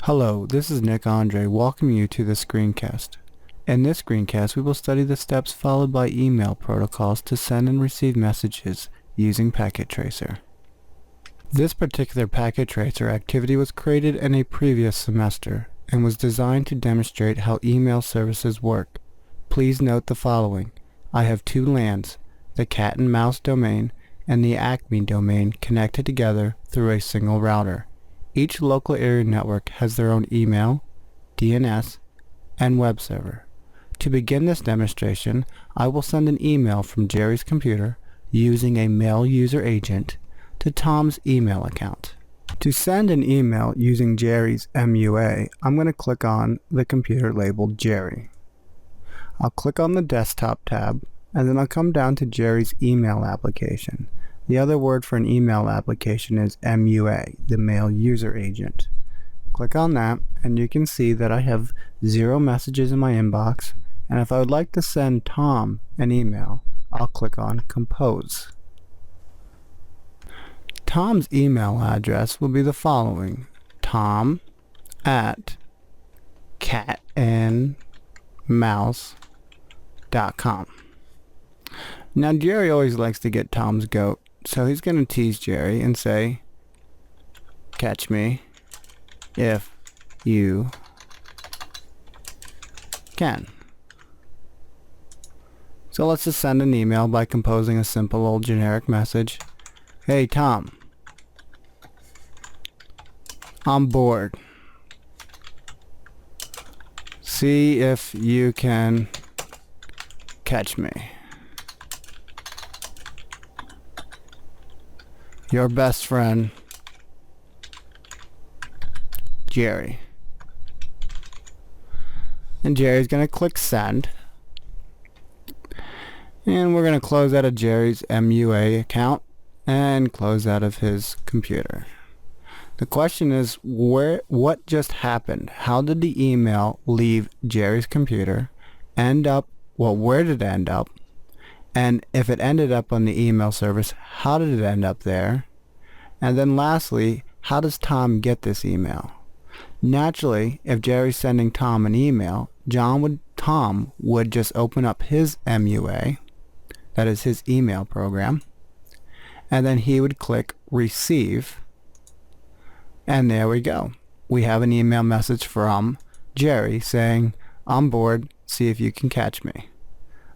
Hello, this is Nick Andre welcoming you to this screencast. In this screencast, we will study the steps followed by email protocols to send and receive messages using Packet Tracer. This particular Packet Tracer activity was created in a previous semester and was designed to demonstrate how email services work. Please note the following. I have two LANs, the cat and mouse domain and the Acme domain, connected together through a single router. Each local area network has their own email, DNS, and web server. To begin this demonstration, I will send an email from Jerry's computer using a mail user agent to Tom's email account. To send an email using Jerry's MUA, I'm going to click on the computer labeled Jerry. I'll click on the desktop tab, and then I'll come down to Jerry's email application. The other word for an email application is MUA, the mail user agent. Click on that, and you can see that I have 0 messages in my inbox, and if I would like to send Tom an email, I'll click on Compose. Tom's email address will be the following: tom@catandmouse.com. Now Jerry always likes to get Tom's goat, so he's going to tease Jerry and say, "Catch me if you can." So let's just send an email by composing a simple old generic message. "Hey Tom, I'm bored. See if you can catch me. Your best friend, Jerry." And Jerry's going to click send. And we're going to close out of Jerry's MUA account and close out of his computer. The question is, what just happened? How did the email leave Jerry's computer, where did it end up? And if it ended up on the email service, how did it end up there? And then lastly, how does Tom get this email? Naturally, if Jerry's sending Tom an email, Tom would just open up his MUA, that is his email program, and then he would click receive, and there we go. We have an email message from Jerry saying, "I'm bored, see if you can catch me."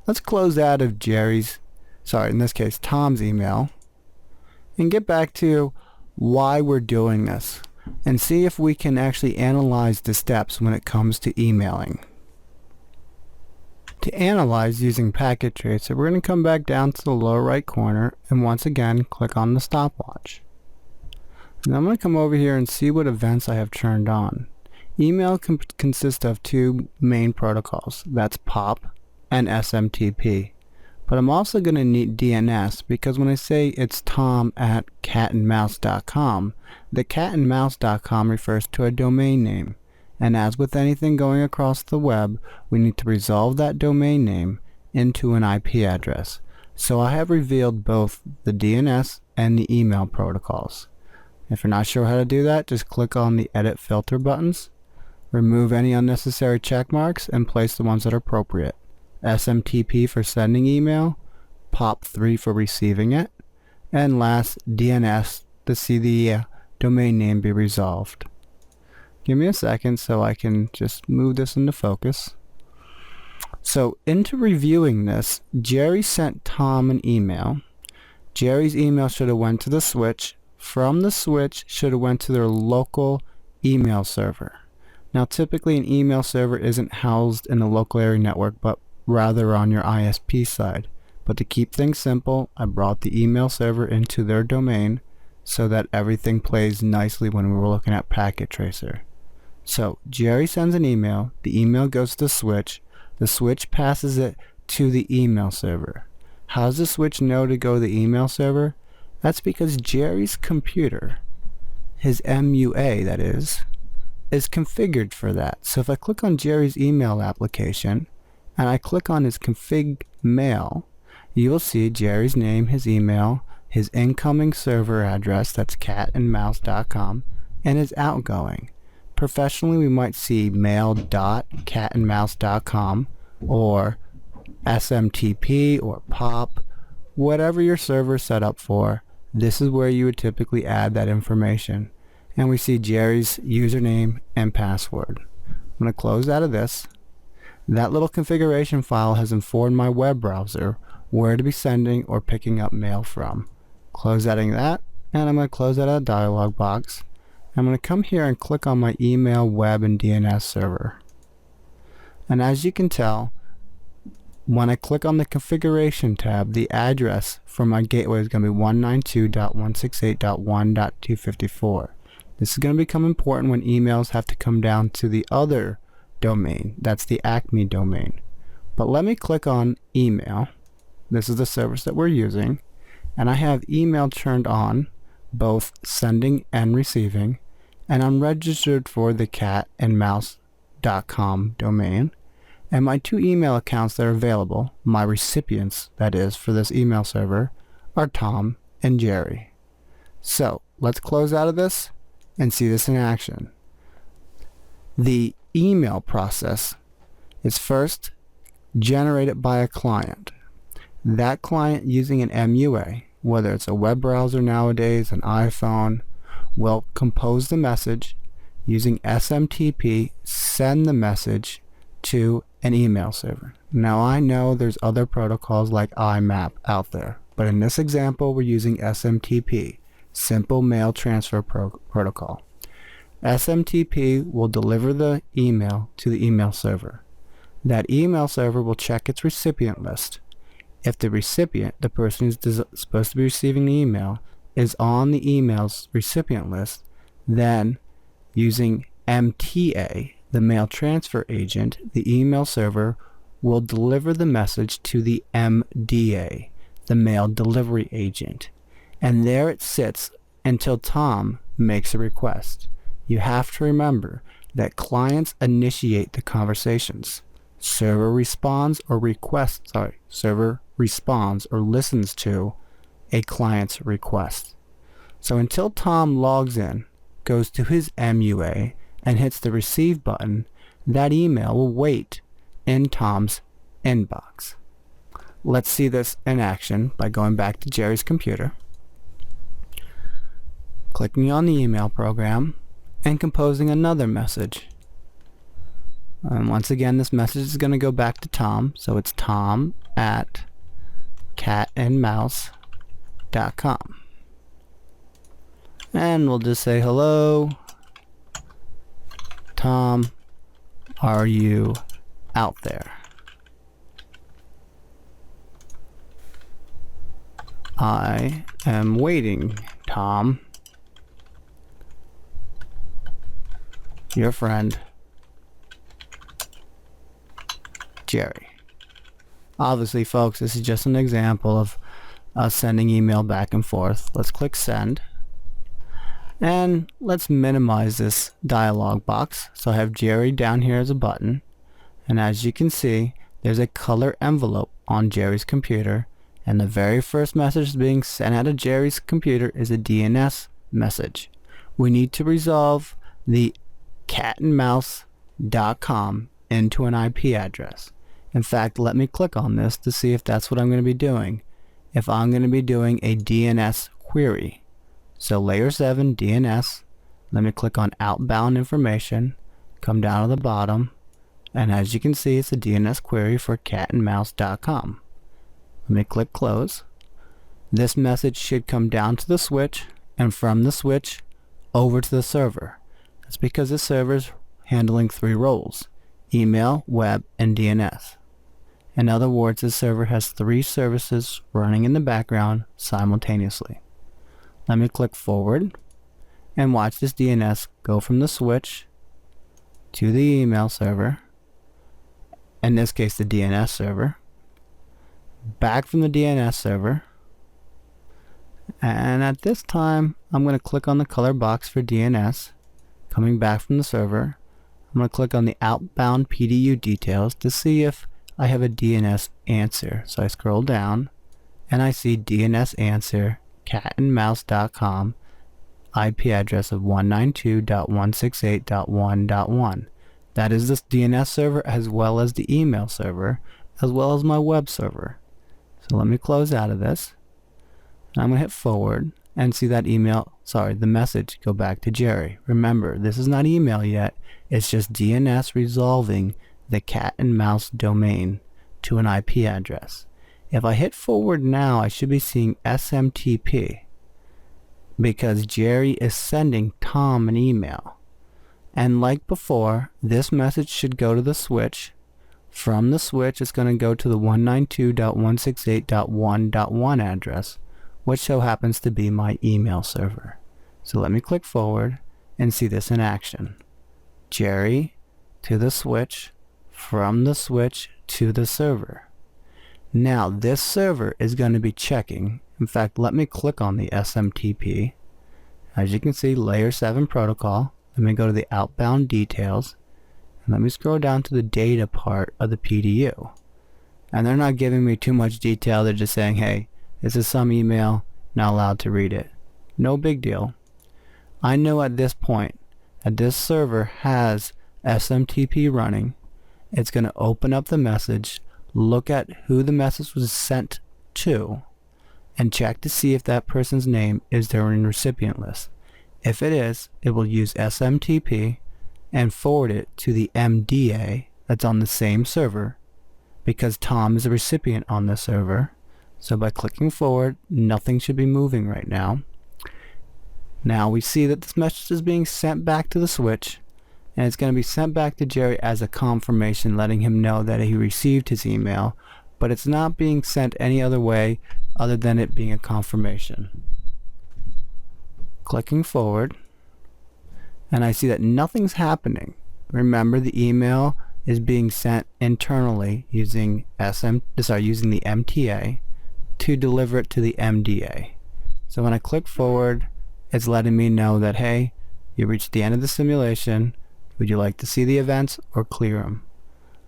Let's close out of Tom's email and get back to why we're doing this and see if we can actually analyze the steps when it comes to emailing. To analyze using Packet Tracer, we're going to come back down to the lower right corner and once again click on the stopwatch. And I'm going to come over here and see what events I have turned on. Email consists of two main protocols, that's POP and SMTP. But I'm also going to need DNS because when I say it's tom@catandmouse.com, the catandmouse.com refers to a domain name. And as with anything going across the web, we need to resolve that domain name into an IP address. So I have revealed both the DNS and the email protocols. If you're not sure how to do that, just click on the edit filter buttons, remove any unnecessary check marks, and place the ones that are appropriate. SMTP for sending email, POP3 for receiving it, and last DNS to see the domain name be resolved. Give me a second so I can just move this into focus. So into reviewing this, Jerry sent Tom an email. Jerry's email should have went to the switch. From the switch should have went to their local email server. Now typically an email server isn't housed in a local area network but rather on your ISP side. But to keep things simple, I brought the email server into their domain so that everything plays nicely when we were looking at Packet Tracer. So Jerry sends an email, the email goes to the switch passes it to the email server. How does the switch know to go to the email server? That's because Jerry's computer, his MUA that is configured for that. So if I click on Jerry's email application and I click on his config mail, you will see Jerry's name, his email, his incoming server address, that's catandmouse.com, and his outgoing. Professionally, we might see mail.catandmouse.com or SMTP or POP, whatever your server is set up for. This is where you would typically add that information. And we see Jerry's username and password. I'm going to close out of this. That little configuration file has informed my web browser where to be sending or picking up mail from. Close out of that, and I'm going to close out a dialog box. I'm going to come here and click on my email, web, and DNS server. And as you can tell, when I click on the configuration tab, the address for my gateway is going to be 192.168.1.254. This is going to become important when emails have to come down to the other domain. That's the Acme domain. But let me click on email. This is the service that we're using. And I have email turned on, both sending and receiving. And I'm registered for the catandmouse.com domain. And my two email accounts that are available, my recipients, that is, for this email server, are Tom and Jerry. So let's close out of this and see this in action. The email process is first generated by a client. That client using an MUA, whether it's a web browser nowadays, an iPhone, will compose the message using SMTP, send the message to an email server. Now I know there's other protocols like IMAP out there, but in this example we're using SMTP, Simple Mail Transfer Protocol. SMTP will deliver the email to the email server. That email server will check its recipient list. If the recipient, the person who's supposed to be receiving the email, is on the email's recipient list, then using MTA, the mail transfer agent, the email server will deliver the message to the MDA, the mail delivery agent. And there it sits until Tom makes a request. You have to remember that clients initiate the conversations. Server responds or listens to a client's request. So until Tom logs in, goes to his MUA, and hits the receive button, that email will wait in Tom's inbox. Let's see this in action by going back to Jerry's computer, clicking on the email program, and composing another message. And once again, this message is going to go back to Tom, so it's tom@catandmouse.com. And we'll just say, hello, Tom, are you out there? I am waiting, Tom. Your friend, Jerry. Obviously, folks, this is just an example of us sending email back and forth. Let's click send. And let's minimize this dialog box. So I have Jerry down here as a button. And as you can see, there's a color envelope on Jerry's computer. And the very first message being sent out of Jerry's computer is a DNS message. We need to resolve the catandmouse.com into an IP address. In fact, let me click on this to see if that's what I'm going to be doing. If I'm going to be doing a DNS query. So layer 7 DNS, let me click on outbound information, come down to the bottom, and as you can see, it's a DNS query for catandmouse.com. Let me click close. This message should come down to the switch, and from the switch over to the server. That's because the server is handling 3 roles: email, web, and DNS. In other words, the server has 3 services running in the background simultaneously. Let me click forward and watch this DNS go from the switch to the email server, in this case the DNS server, back from the DNS server, and at this time I'm going to click on the color box for DNS, coming back from the server. I'm going to click on the outbound PDU details to see if I have a DNS answer. So I scroll down and I see DNS answer catandmouse.com IP address of 192.168.1.1. That is this DNS server as well as the email server as well as my web server. So let me close out of this. I'm going to hit forward and see that the message go back to Jerry. Remember, this is not email yet. It's just DNS resolving the cat and mouse domain to an IP address. If I hit forward now, I should be seeing SMTP because Jerry is sending Tom an email. And like before, this message should go to the switch. From the switch, it's going to go to the 192.168.1.1 address, which so happens to be my email server. So let me click forward and see this in action. Jerry to the switch, from the switch to the server. Now this server is going to be checking. In fact, let me click on the SMTP. As you can see, layer 7 protocol. Let me go to the outbound details. And let me scroll down to the data part of the PDU. And they're not giving me too much detail. They're just saying, hey, this is some email, not allowed to read it. No big deal. I know at this point that this server has SMTP running. It's going to open up the message, look at who the message was sent to, and check to see if that person's name is there in the recipient list. If it is, it will use SMTP and forward it to the MDA that's on the same server because Tom is a recipient on the server. So by clicking forward, nothing should be moving right now. Now we see that this message is being sent back to the switch, and it's going to be sent back to Jerry as a confirmation, letting him know that he received his email, but it's not being sent any other way other than it being a confirmation. Clicking forward, and I see that nothing's happening. Remember, the email is being sent internally using the MTA to deliver it to the MDA. So when I click forward, it's letting me know that, hey, you reached the end of the simulation. Would you like to see the events or clear them?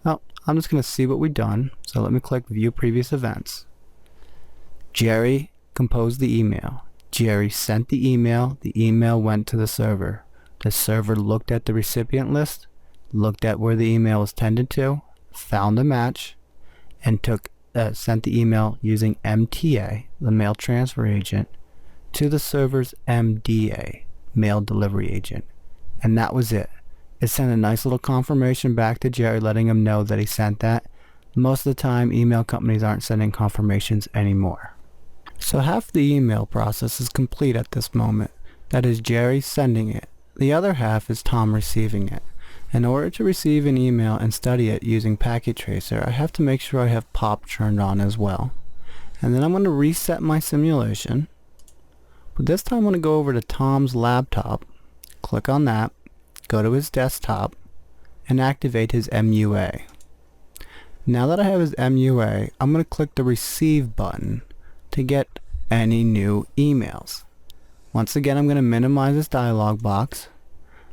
Well, I'm just going to see what we've done. So let me click View Previous Events. Jerry composed the email. Jerry sent the email. The email went to the server. The server looked at the recipient list, looked at where the email was tended to, found a match, and sent the email using MTA, the mail transfer agent, to the server's MDA, mail delivery agent. And that was it. It sent a nice little confirmation back to Jerry letting him know that he sent that. Most of the time, email companies aren't sending confirmations anymore. So half the email process is complete at this moment. That is Jerry sending it. The other half is Tom receiving it. In order to receive an email and study it using Packet Tracer, I have to make sure I have POP turned on as well. And then I'm going to reset my simulation. But this time I'm going to go over to Tom's laptop, click on that, go to his desktop, and activate his MUA. Now that I have his MUA, I'm going to click the Receive button to get any new emails. Once again, I'm going to minimize this dialog box,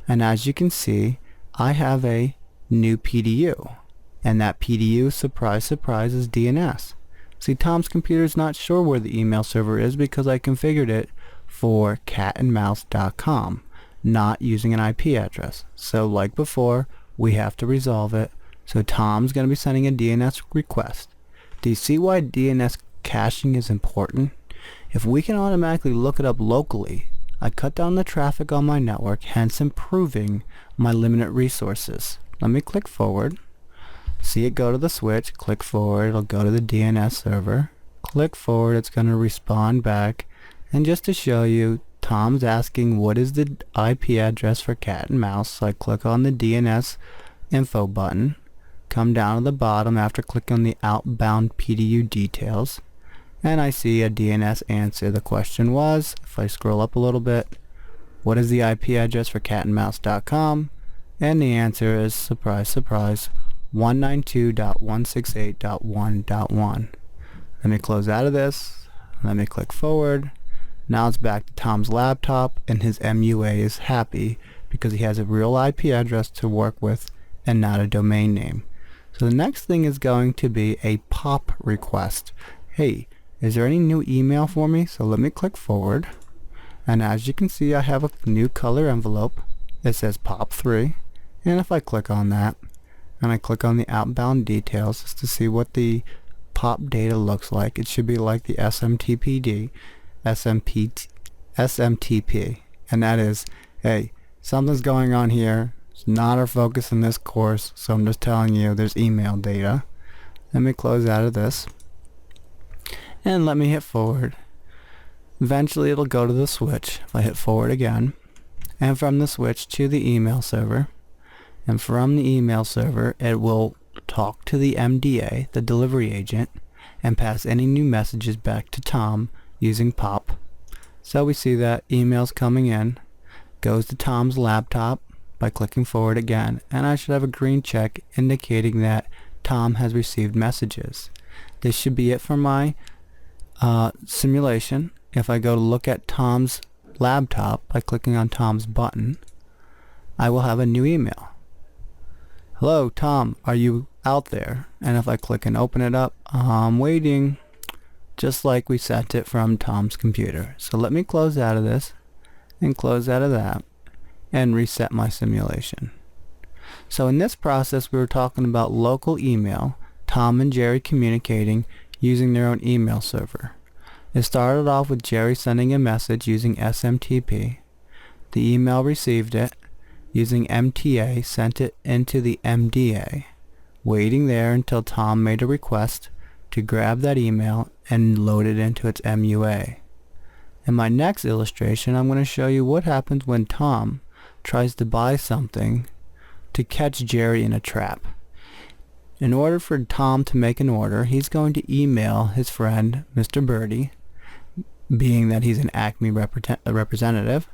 and as you can see, I have a new PDU, and that PDU, surprise surprise, is DNS. See, Tom's computer is not sure where the email server is because I configured it for catandmouse.com, not using an IP address. So like before, we have to resolve it. So Tom's going to be sending a DNS request. Do you see why DNS caching is important? If we can automatically look it up locally, I cut down the traffic on my network, hence improving my limited resources. Let me click forward. See it go to the switch, click forward, it'll go to the DNS server. Click forward, it's going to respond back. And just to show you, Tom's asking what is the IP address for cat and mouse, so I click on the DNS info button, come down to the bottom after clicking on the outbound PDU details, and I see a DNS answer. The question was, if I scroll up a little bit, what is the IP address for catandmouse.com? And the answer is, surprise surprise, 192.168.1.1. Let me close out of this. Let me click forward. Now it's back to Tom's laptop, and his MUA is happy because he has a real IP address to work with and not a domain name. So the next thing is going to be a POP request. Hey, is there any new email for me? So let me click forward, And as you can see, I have a new color envelope. It says POP3, and if I click on that and I click on the outbound details just to see what the POP data looks like, it should be like the SMTP, and that is, hey, something's going on here. It's not our focus in this course, so I'm just telling you there's email data. Let me close out of this and let me hit forward. Eventually it'll go to the switch if I hit forward again, and from the switch to the email server, and from the email server it will talk to the MDA, the delivery agent, and pass any new messages back to Tom using POP. So we see that emails coming in, goes to Tom's laptop by clicking forward again, and I should have a green check indicating that Tom has received messages. This should be it for my simulation. If I go to look at Tom's laptop by clicking on Tom's button, I will have a new email. Hello Tom, are you out there? And if I click and open it up, I'm waiting, just like we sent it from Tom's computer. So let me close out of this and close out of that and reset my simulation. So in this process we were talking about local email, Tom and Jerry communicating using their own email server. It started off with Jerry sending a message using SMTP. The email received it using MTA, sent it into the MDA, waiting there until Tom made a request to grab that email and load it into its MUA. In my next illustration, I'm going to show you what happens when Tom tries to buy something to catch Jerry in a trap. In order for Tom to make an order, he's going to email his friend, Mr. Birdie, being that he's an Acme representative,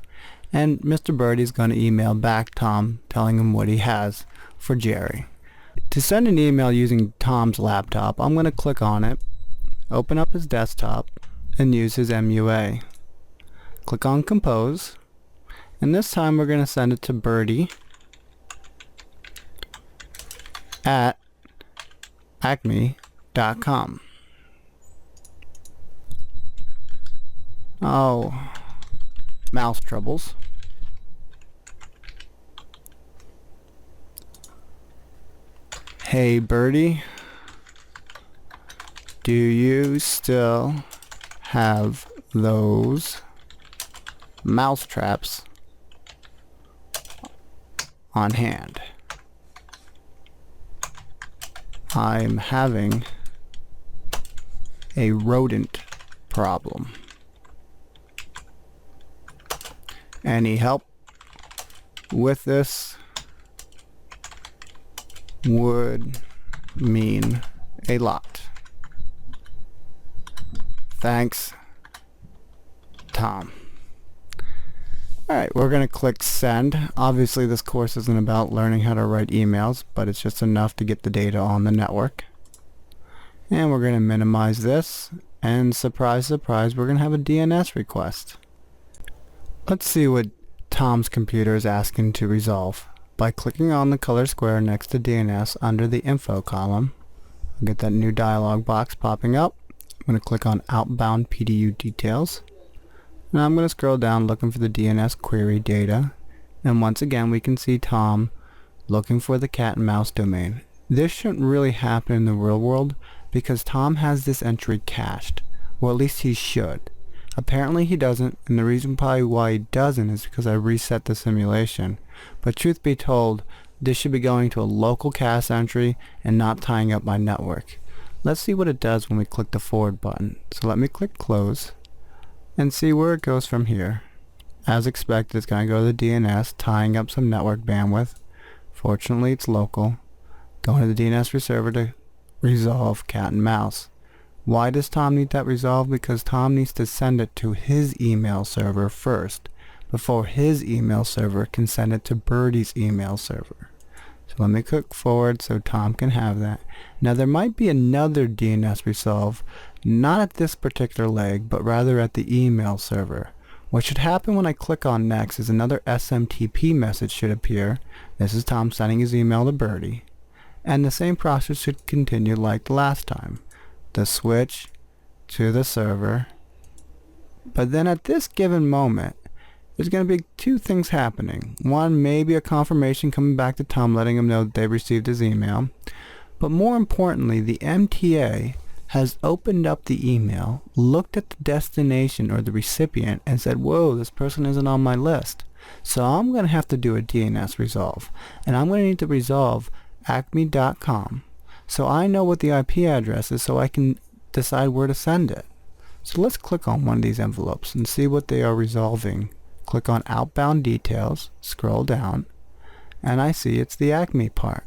and Mr. Birdie is going to email back Tom telling him what he has for Jerry. To send an email using Tom's laptop, I'm going to click on it, open up his desktop, and use his MUA. Click on Compose, and this time we're going to send it to Birdie at acme.com. Oh, mouse troubles. Hey Birdie, do you still have those mouse traps on hand? I'm having a rodent problem. Any help with this would mean a lot. Thanks, Tom. Alright, we're going to click send. Obviously this course isn't about learning how to write emails, but it's just enough to get the data on the network. And we're going to minimize this, and surprise surprise, we're going to have a DNS request. Let's see what Tom's computer is asking to resolve. By clicking on the color square next to DNS under the info column, I'll get that new dialog box popping up. I'm going to click on outbound PDU details. Now I'm going to scroll down looking for the DNS query data, and once again we can see Tom looking for the cat and mouse domain. This shouldn't really happen in the real world because Tom has this entry cached, or at least he should. Apparently he doesn't, and the reason probably why he doesn't is because I reset the simulation. But truth be told, this should be going to a local cache entry and not tying up my network. Let's see what it does when we click the forward button. So let me click close and see where it goes from here. As expected, it's going to go to the DNS, tying up some network bandwidth. Fortunately it's local. Going to the DNS server to resolve cat and mouse. Why does Tom need that resolved? Because Tom needs to send it to his email server first before his email server can send it to Birdie's email server. So let me click forward so Tom can have that. Now there might be another DNS resolve, not at this particular leg, but rather at the email server. What should happen when I click on next is another SMTP message should appear. This is Tom sending his email to Birdie. And the same process should continue like the last time. The switch to the server. But then at this given moment, there's going to be two things happening. One, maybe a confirmation coming back to Tom letting him know that they received his email. But more importantly, the MTA has opened up the email, looked at the destination or the recipient, and said, whoa, this person isn't on my list. So I'm going to have to do a DNS resolve. And I'm going to need to resolve acme.com. So I know what the IP address is so I can decide where to send it. So let's click on one of these envelopes and see what they are resolving. Click on outbound details, scroll down, and I see it's the Acme part.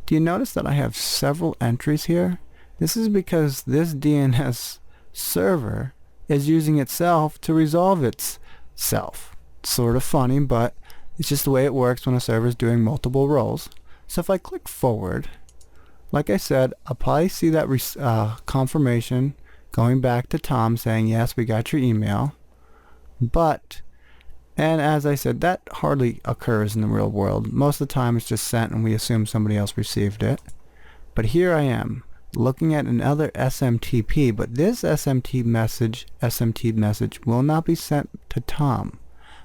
Do you notice that I have several entries here? This is because this DNS server is using itself to resolve itself. It's sort of funny, but it's just the way it works when a server is doing multiple roles. So if I click forward, like I said, I'll probably see that confirmation going back to Tom saying, yes, we got your email. And as I said, that hardly occurs in the real world. Most of the time it's just sent and we assume somebody else received it. But here I am looking at another SMTP, but this SMTP message will not be sent to Tom,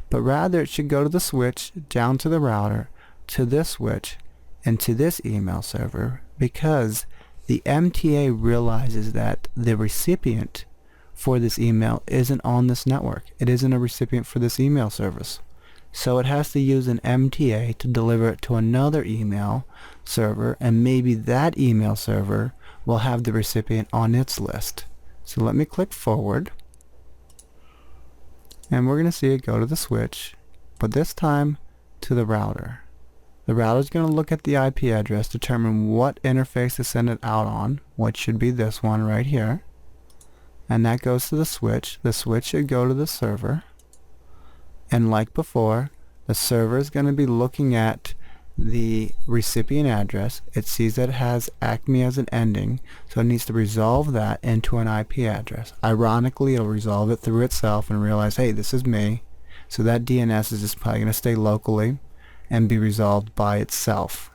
but rather it should go to the switch, down to the router, to this switch, and to this email server, because the MTA realizes that the recipient for this email isn't on this network. It isn't a recipient for this email service. So it has to use an MTA to deliver it to another email server, and maybe that email server will have the recipient on its list. So let me click forward, and we're going to see it go to the switch, but this time to the router. The router is going to look at the IP address, determine what interface to send it out on, which should be this one right here. And that goes to the switch. The switch should go to the server. And like before, the server is going to be looking at the recipient address. It sees that it has Acme as an ending, so it needs to resolve that into an IP address. Ironically, it'll resolve it through itself and realize, hey, this is me. So that DNS is just probably going to stay locally and be resolved by itself.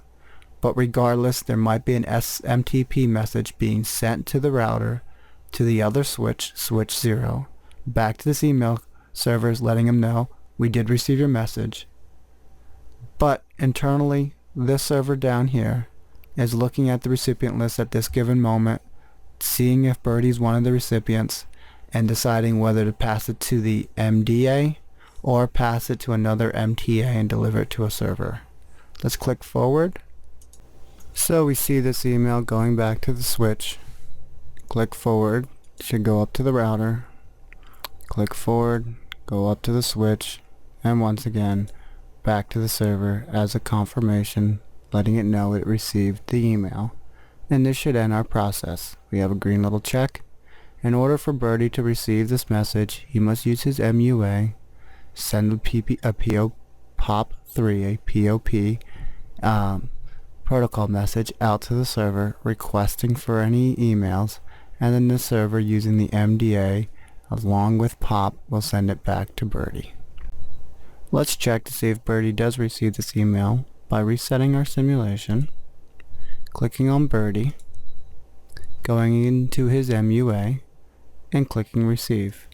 But regardless, there might be an SMTP message being sent to the router, to the other switch, switch 0, back to this email servers letting them know we did receive your message. But internally, this server down here is looking at the recipient list at this given moment, seeing if Birdie's one of the recipients, and deciding whether to pass it to the MDA or pass it to another MTA and deliver it to a server. Let's click forward. So we see this email going back to the switch. Click forward, should go up to the router. Click forward, go up to the switch, and once again back to the server as a confirmation, letting it know it received the email. And this should end our process. We have a green little check. In order for Birdie to receive this message, he must use his MUA, send a POP3, a POP protocol message out to the server requesting for any emails, and then the server using the MDA along with POP will send it back to Birdie. Let's check to see if Birdie does receive this email by resetting our simulation, clicking on Birdie, going into his MUA, and clicking receive.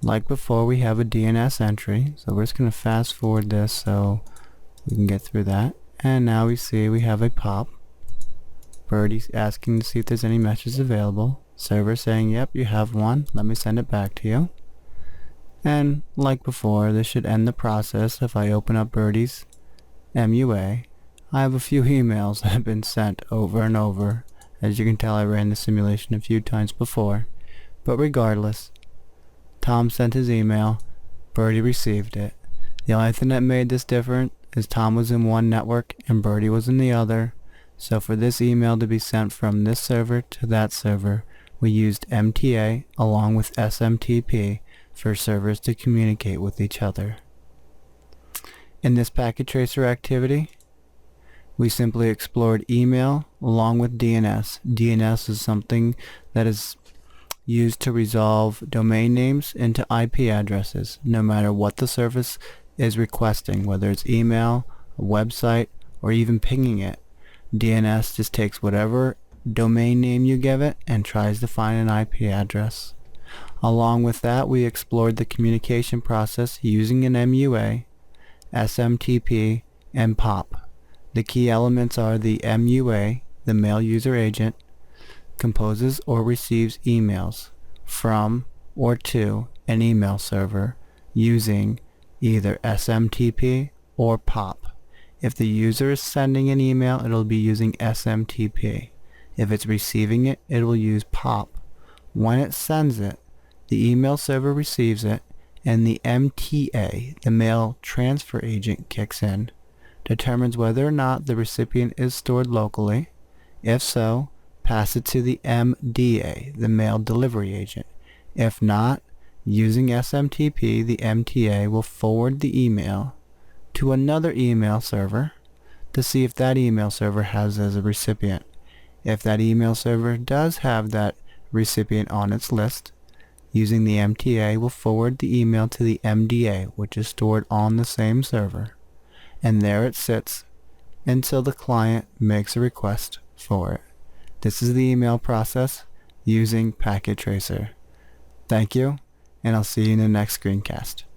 Like before, we have a DNS entry, so we're just going to fast forward this so we can get through that. And now we see we have a POP. Birdie's asking to see if there's any messages available. Server saying, yep, you have one. Let me send it back to you. And like before, this should end the process. If I open up Birdie's MUA, I have a few emails that have been sent over and over. As you can tell, I ran the simulation a few times before. But regardless, Tom sent his email, Birdie received it. The only thing that made this different is Tom was in one network and Birdie was in the other. So for this email to be sent from this server to that server, we used MTA along with SMTP for servers to communicate with each other. In this packet tracer activity, we simply explored email along with DNS. DNS is something that is used to resolve domain names into IP addresses, no matter what the service is requesting, whether it's email, a website, or even pinging it. DNS just takes whatever domain name you give it and tries to find an IP address. Along with that, we explored the communication process using an MUA, SMTP, and POP. The key elements are the MUA, the mail user agent, composes or receives emails from or to an email server using either SMTP or POP. If the user is sending an email, it'll be using SMTP. If it's receiving it, it will use POP. When it sends it, the email server receives it, and the MTA, the mail transfer agent, kicks in, determines whether or not the recipient is stored locally. If so, pass it to the MDA, the mail delivery agent. If not, using SMTP, the MTA will forward the email to another email server to see if that email server has as a recipient. If that email server does have that recipient on its list, using the MTA will forward the email to the MDA, which is stored on the same server, and there it sits until the client makes a request for it. This is the email process using Packet Tracer. Thank you, and I'll see you in the next screencast.